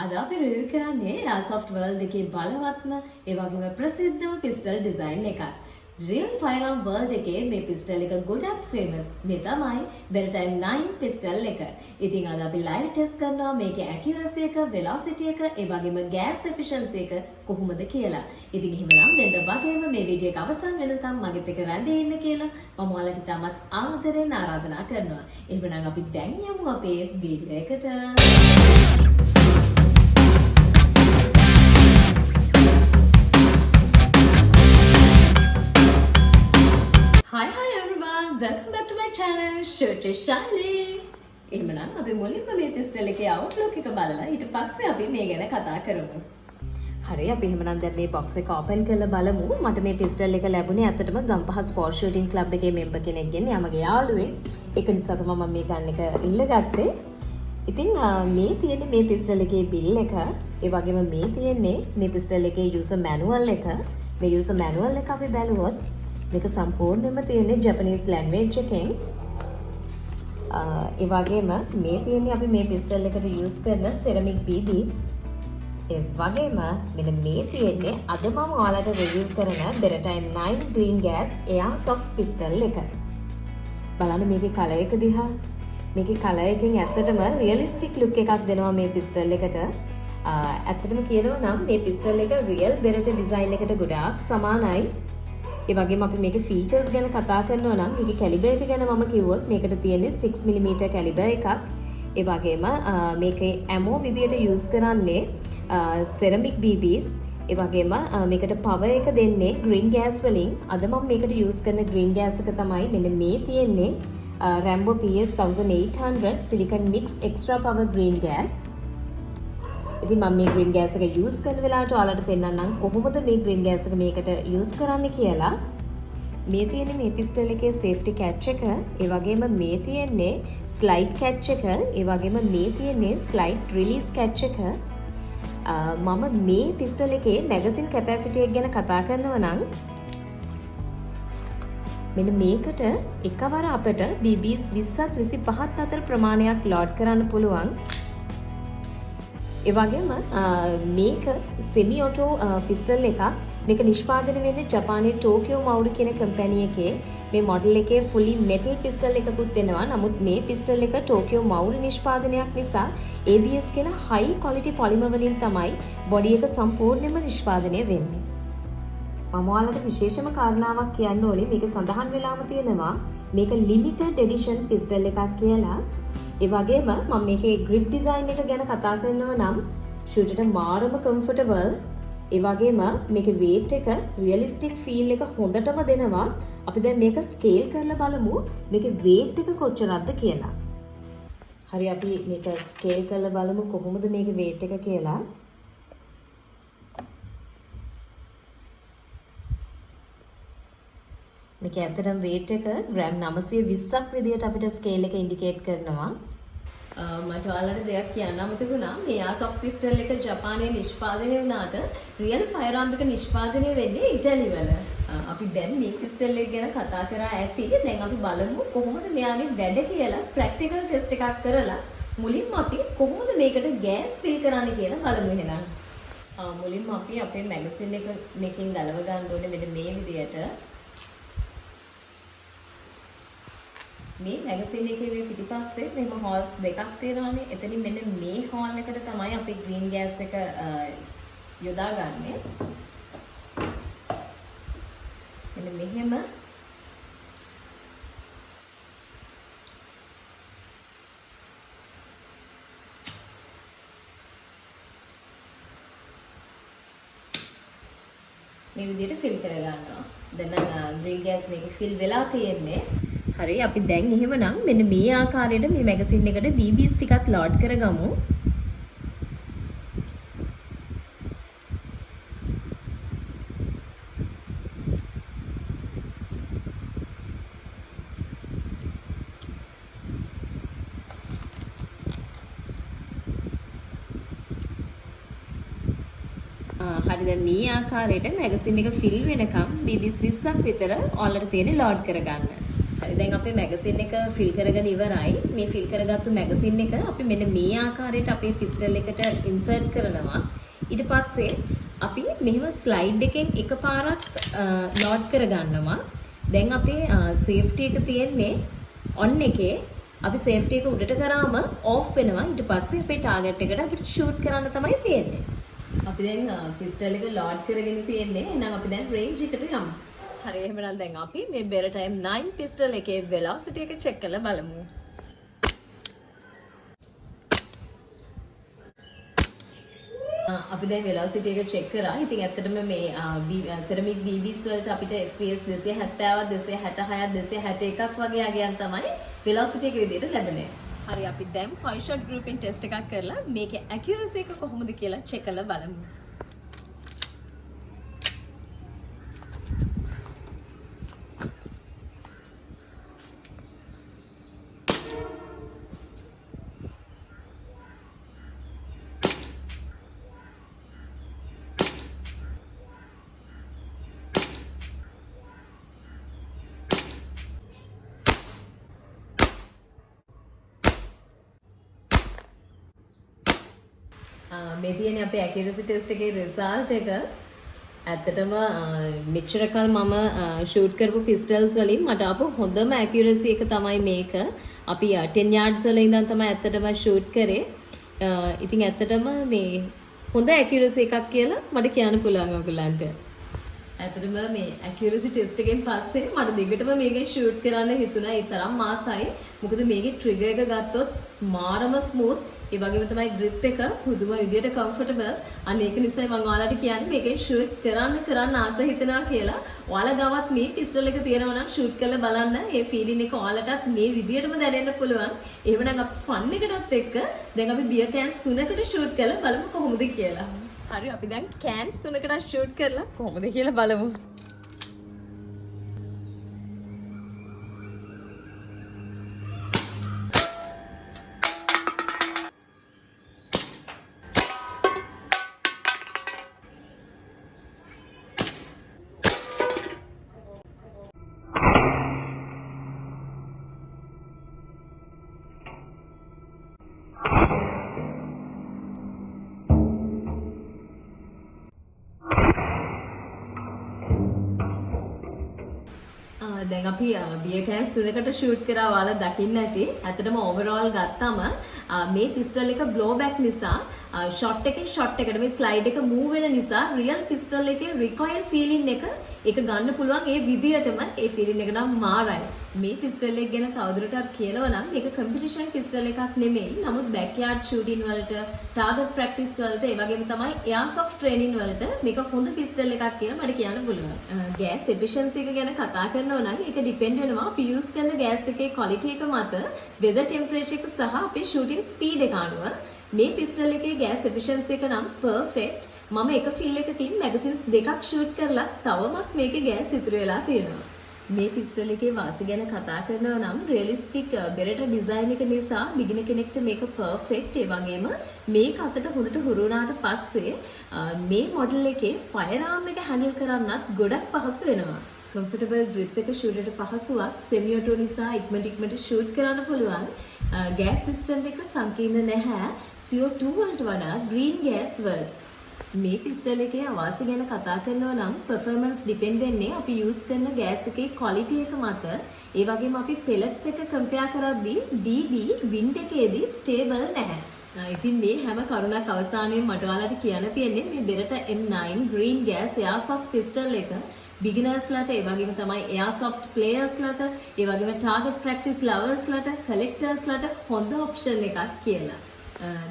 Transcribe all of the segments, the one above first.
අද අපි රිවිව් කරන්නේ Airsoft World එකේ බලවත්ම ඒ වගේම ප්‍රසිද්ධම පිස්ටල් ඩිසයින් එකක්. Real Firearm World එකේ මේ පිස්ටල් එක ගොඩක් famous. මේ තමයි Beratime 9 පිස්ටල් එක. ඉතින් අද අපි live test කරනවා මේකේ accuracy එක, velocity එක, ඒ වගේම gas efficiency එක කොහොමද කියලා. ඉතින් එහෙමනම් වෙනද වගේම මේ වීඩියෝ එක අවසන් වෙනකම් මගෙත් එක්ක රැඳී ඉන්න කියලා මම ඔයාලට ඉතාමත් ආදරෙන් ආරාධනා කරනවා. එහෙමනම් අපි දැන් යමු අපේ වීඩියෝ එකට. Hi everyone, welcome back to my channel, Shoot with Shaili. එහෙමනම් අපි මුලින්ම මේ පිස්ටල් එකේ outlook එක බලලා ඊට පස්සේ අපි මේ ගැන කතා කරමු. හරි අපි එහෙමනම් දැන් මේ box එක open කරලා බලමු. මට මේ පිස්ටල් එක ලැබුණේ ඇත්තටම ගම්පහ ස්පෝර්ට් shooting club එකේ member කෙනෙක්ගෙන්. යාමගේ යාළුවෙක්. ඒක නිසා තමයි මම මේ ගන්න එක ඉල්ලගත්තේ. ඉතින් මේ තියෙන්නේ මේ පිස්ටල් එකේ bill එක. ඒ වගේම මේ තියෙන්නේ මේ පිස්ටල් එකේ user manual එක. මේ user manual එක අපි බැලුවොත් මේක සම්පූර්ණයෙන්ම තියෙන්නේ ජපනීස් ලැන්ග්වේජ් එකෙන්. ඒ වගේම මේ තියෙන්නේ අපි මේ පිස්ටල් එකට යූස් කරන සෙරමික් BBs. ඒ වගේම මෙන්න මේ තියෙන්නේ අද මම ඔයාලට රිවිව් කරන Beratime 9 green gas airsoft pistol එක. බලන්න මේකේ කලර් එක දිහා. මේකේ කලර් එකෙන් ඇත්තටම රියලිස්ටික් ලුක් එකක් දෙනවා මේ පිස්ටල් එකට. ඇත්තටම කියනවා නම් මේ පිස්ටල් එක රියල් Beretta ඩිසයින් එකට ගොඩාක් සමානයි. ඒ වගේම අපි මේකේ ෆීචර්ස් ගැන කතා කරනවා නම් මේකේ කැලිබර් එක ගැන මම කිව්වොත් මේකට තියෙන්නේ 6mm කැලිබර් එකක්. ඒ වගේම මේකේ ඇමෝ විදියට යූස් කරන්නේ සෙරමික් BBs. ඒ වගේම මේකට පවර් එක දෙන්නේ green gas වලින්. අද මම මේකට යූස් කරන green gas එක තමයි මෙන්න මේ තියෙන්නේ Rambo PS 1800 silicon mix extra power green gas. ඉතින් මම මේ green gas එක use කරන වෙලාවට ඔයාලට පෙන්නන්නම් කොහොමද මේ green gas එක මේකට use කරන්නේ කියලා. මේ තියෙන්නේ මේ pistol එකේ safety catch එක, ඒ වගේම මේ තියෙන්නේ slide catch එක, ඒ වගේම මේ තියෙන්නේ slide release catch එක. මම මේ pistol එකේ magazine capacity එක ගැන කතා කරනවා නම් මෙන්න මේකට එකවර අපිට BBs 20ත් 25ත් අතර ප්‍රමාණයක් load කරන්න පුළුවන්. ඒ වගේම මේක semi auto pistol එකක්. මේක නිෂ්පාදනය වෙන්නේ ජපානයේ ටෝකියෝ මවුරු කියන කම්පැනි එකේ. මේ මොඩල් එකේ fully metal pistol එකකුත් එනවා. නමුත් මේ pistol එක ටෝකියෝ මවුරු නිෂ්පාදනයක් නිසා ABS කියන high quality polymer වලින් තමයි body එක සම්පූර්ණයෙන්ම නිෂ්පාදනය වෙන්නේ. මම ඔයාලට විශේෂම කාරණාවක් කියන්න ඕනේ. මේක සඳහන් වෙලාම තියෙනවා මේක limited edition pistol එකක් කියලා. ඒ වගේම මම මේකේ grip design එක ගැන කතා කරනවා නම් shoot එකට මාරම comfortable. ඒ වගේම මේකේ weight එක realistic feel එක හොඳටම දෙනවා. අපි දැන් මේක scale කරලා බලමු මේකේ weight එක කොච්චරක්ද කියලා. හරි අපි මේක scale කරලා බලමු කොහොමද මේකේ weight එක කියලා. මේක ඇත්තටම weight එක gram 920ක් විදියට අපිට scale එක indicate කරනවා. මට ඔයාලට දෙයක් කියන්න අමතක වුණා. මේ airsoft pistol එක ජපානයේ නිෂ්පාදනය වුණාට real firearm එක නිෂ්පාදනය වෙන්නේ ඉතාලි වල. අපි දැන් මේ pistol එක ගැන කතා කරා ඇති. දැන් අපි බලමු කොහොමද මෙයාගේ වැඩ කියලා practical test එකක් කරලා මුලින්ම අපි කොහොමද මේකට gas fill කරන්නේ කියලා බලමු එහෙනම්. මුලින්ම අපි අපේ magazine එක මේකෙන් ගලව ගන්න ඕනේ මෙන්න මේ විදියට. මේ magazine එකේ මේ පිටිපස්සේ මෙහෙම holes දෙකක් තියෙනවානේ. එතනින් මෙන්න මේ hole එකට තමයි අපි green gas එක යොදාගන්නේ. මෙන්න මෙහෙම මේ විදිහට fill කරගන්නවා. දැන් green gas මේක fill වෙලා තියෙන්නේ. හරි අපි දැන් එහෙමනම් මෙන්න මේ ආකාරයට මේ මැගසින් එකට BBs ටිකක් load කරගමු. හරි දැන් මේ ආකාරයට මැගසින් එක fill වෙනකම් BBs 20ක් විතර ඔයාලට තියෙන්නේ load කරගන්න. හරි හරි දැන් අපේ මැගසින් එක ෆිල් කරගෙන ඉවරයි. මේ ෆිල් කරගත්තු මැගසින් එක අපි මෙන්න මේ ආකාරයට අපේ පිස්ටල් එකට ඉන්සර්ට් කරනවා. ඊට පස්සේ අපි මෙහෙම ස්ලයිඩ් එකෙන් එකපාරක් ලෝඩ් කරගන්නවා. දැන් අපේ සේෆ්ටි එක තියෙන්නේ ඔන් එකේ. අපි සේෆ්ටි එක උඩට කරාම ඕෆ් වෙනවා. ඊට පස්සේ අපේ ටාගට් එකට අපිට ෂූට් කරන්න තමයි තියෙන්නේ. අපි දැන් පිස්ටල් එක ලෝඩ් කරගෙන තියෙන්නේ. එහෙනම් අපි දැන් රේන්ජ් එකට යමු. හරි එහෙනම් දැන් අපි මේ බෙර ටයිම් 9 පිස්ටල් එකේ වෙලොසිටි එක චෙක් කරලා බලමු. අපි දැන් වෙලොසිටි එක චෙක් කරා. ඉතින් ඇත්තටම මේ සෙරමික් BBs වලට අපිට FPS 270, 266, 261ක් වගේ අගයන් තමයි වෙලොසිටි එක විදිහට ලැබෙන්නේ. හරි අපි දැන් 5 shot grouping test එකක් කරලා මේකේ accuracy එක කොහොමද කියලා චෙක් කරලා බලමු. මේ තියෙන්නේ අපේ accuracy test එකේ result එක. ඇත්තටම මෙච්චර කල් මම shoot කරපු pistols වලින් මට ආපු හොඳම accuracy එක තමයි මේක. අපි 10 yards වල ඉඳන් තමයි ඇත්තටම shoot කරේ. ඉතින් ඇත්තටම මේ හොඳ accuracy එකක් කියලා මට කියන්න පුළුවන් ඔයගලන්ට. ඇත්තටම මේ accuracy test එකෙන් පස්සේ මට දිගටම මේකෙන් shoot කරන්න හිතුණා. ඒ තරම් මාසයි. මොකද මේකේ trigger එක ගත්තොත් මාරම smooth. ඒ වගේම තමයි grip එක පුදුම විදියට comfortable. අන්න ඒක නිසා මම ඔයාලට කියන්නේ මේකෙන් shoot කරන්න ආස හිතෙනවා කියලා. ඔයාලා ගාවත් මේ pistol එක තියෙනවා නම් shoot කරලා බලන්න. ඒ feeling එක ඔයාලටත් මේ විදියටම දැනෙන්න පුළුවන්. එහෙමනම් අපි fun එකටත් එක්ක දැන් අපි beer cans 3කට shoot කරලා බලමු කොහොමද කියලා. හරි අපි දැන් cans 3කට shoot කරලා කොහොමද කියලා බලමු. දැන් අපි beer cans 3කට shoot කරා ඔයාලා දකින්න ඇති. ඇත්තටම overall ගත්තාම මේ pistol එක blow back නිසා shot එකෙන් shot එකට මේ slide එක move වෙන නිසා real pistol එකේ recoil feeling එක ගන්න පුළුවන් ඒ විදියටම ඒ feeling එක නම් මාරයි. මේ pistol එක ගැන තවදුරටත් කියනවා නම් මේක competition pistol එකක් නෙමෙයි. නමුත් backyard shooting වලට, target practice වලට, ඒ වගේම තමයි airsoft training වලට මේක හොඳ pistol එකක් කියලා මට කියන්න පුළුවන්. gas efficiency එක ගැන කතා කරනවා නම් ඒක depend වෙනවා අපි use කරන gas එකේ quality එක මත, weather temperature එක සහ අපේ shooting speed එක අනුව. මේ pistol එකේ gas efficiency එක නම් perfect. මම එක fill එකකින් magazines දෙකක් shoot කරලා තවමත් මේකේ gas ඉතුරු වෙලා තියෙනවා. මේ pistol එකේ වාසි ගැන කතා කරනවා නම් realistic beretta design එක නිසා beginner කෙනෙක්ට මේක perfect. ඒ වගේම මේක අතට හොඳට හුරු වුණාට පස්සේ මේ model එකේ firearm එක handle කරන්නත් ගොඩක් පහසු වෙනවා. comfortable grip එක shoot එකට පහසුවක්. semi auto නිසා ඉක්මනට shoot කරන්න පුළුවන්. gas system එක සංකීර්ණ නැහැ. CO2 වලට වඩා green gas වල. මේ pistol එකේ අවාසි ගැන කතා කරනවා නම් performance depend වෙන්නේ අපි use කරන gas එකේ quality එක මත. ඒ වගේම අපි pellets එක compare කරද්දී BB wind එකේදී stable නැහැ. ඉතින් මේ හැම කරුණක් අවසානයේ මට ඔයාලට කියන්න තියෙන්නේ මේ Beretta M9 green gas airsoft pistol එක beginners ලට ඒ වගේම තමයි airsoft players ලට ඒ වගේම target practice lovers ලට collectors ලට හොඳ option එකක් කියලා.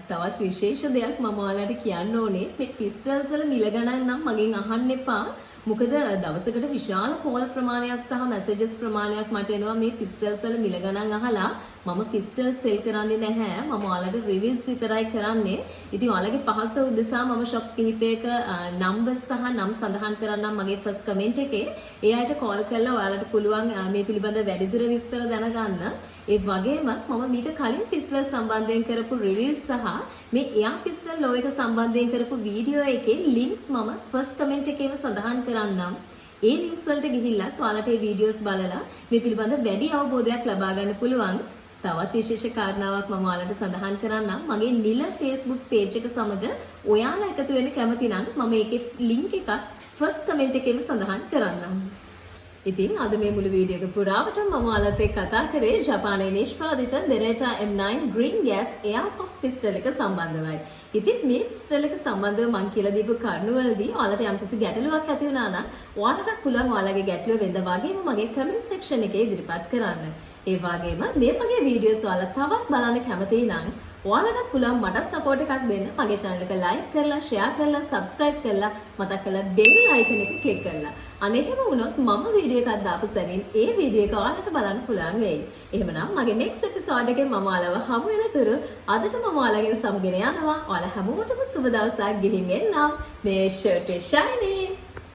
තවත් විශේෂ දෙයක් මම ඔයාලට කියන්න ඕනේ මේ pistols වල මිල ගණන් නම් මගෙන් අහන්න එපා. මොකද දවසකට විශාල කෝල් ප්‍රමාණයක් සහ මැසේජස් ප්‍රමාණයක් මට එනවා මේ pistols වල මිල ගණන් අහලා. මම pistol sell කරන්නේ නැහැ. මම ඔයාලට reviews විතරයි කරන්නේ. ඉතින් ඔයාලගේ පහසු උදෙසා මම shops කිහිපයක numbers සහ නම් සඳහන් කරන්නම් මගේ first comment එකේ. ඒ අයට call කරලා ඔයාලට පුළුවන් මේ පිළිබඳ වැඩිදුර විස්තර දැනගන්න. ඒ වගේම මම මීට කලින් pistol සම්බන්ධයෙන් කරපු reviews සහ මේ air pistol law එක සම්බන්ධයෙන් කරපු වීඩියෝ එකේ links මම first comment එකේම සඳහන් කරන්නම්. ඒ ලින්ක්ස් වලට ගිහිල්ලා ඔයාලට මේ වීඩියෝස් බලලා මේ පිළිබඳ වැඩි අවබෝධයක් ලබා ගන්න පුළුවන්. තවත් විශේෂ කාරණාවක් මම ඔයාලට සඳහන් කරන්නම්. මගේ නිල Facebook page එක සමග ඔයාලා එකතු වෙන්න කැමති නම් මම ඒකේ link එකක් first comment එකේම සඳහන් කරන්නම්. ඉතින් අද මේ මුළු වීඩියෝ එක පුරාවටම මම ඔයාලත් එක්ක කතා කරේ ජපානයේ නිෂ්පාදිත Beretta M9 green gas airsoft pistol එක සම්බන්ධවයි. ඉතින් මේ pistol එක සම්බන්ධව මම කියලා දීපු කරුණු වලදී ඔයාලට යම්කිසි ගැටලුවක් ඇති වුණා නම් ඔයාලට පුළුවන් ඔයාලගේ ගැටලුව වෙනද වගේම මගේ comment section එකේ ඉදිරිපත් කරන්න. ඒ වගේම මේ වගේ වීඩියෝස් ඔයාලා තවත් බලන්න කැමති නම් ඔයාලට පුළුවන් මට සපෝට් එකක් දෙන්න. මගේ channel එක like කරලා, share කරලා, subscribe කරලා, මතක කරලා bell icon එක click කරලා. අනේකම වුණොත් මම වීඩියෝ එකක් දාපු සැනින් ඒ වීඩියෝ එක ඔයාලට බලන්න පුළුවන් වෙයි. එහෙමනම් මගේ next episode එකේ මම ඔයාලව හමු වෙනතුරු අදට මම ඔයාලගෙන් සමුගෙන යනවා. ඔයාලා හැමෝටම සුබ දවසක් ගිහින් එන්නම්. මේ shirt is shining.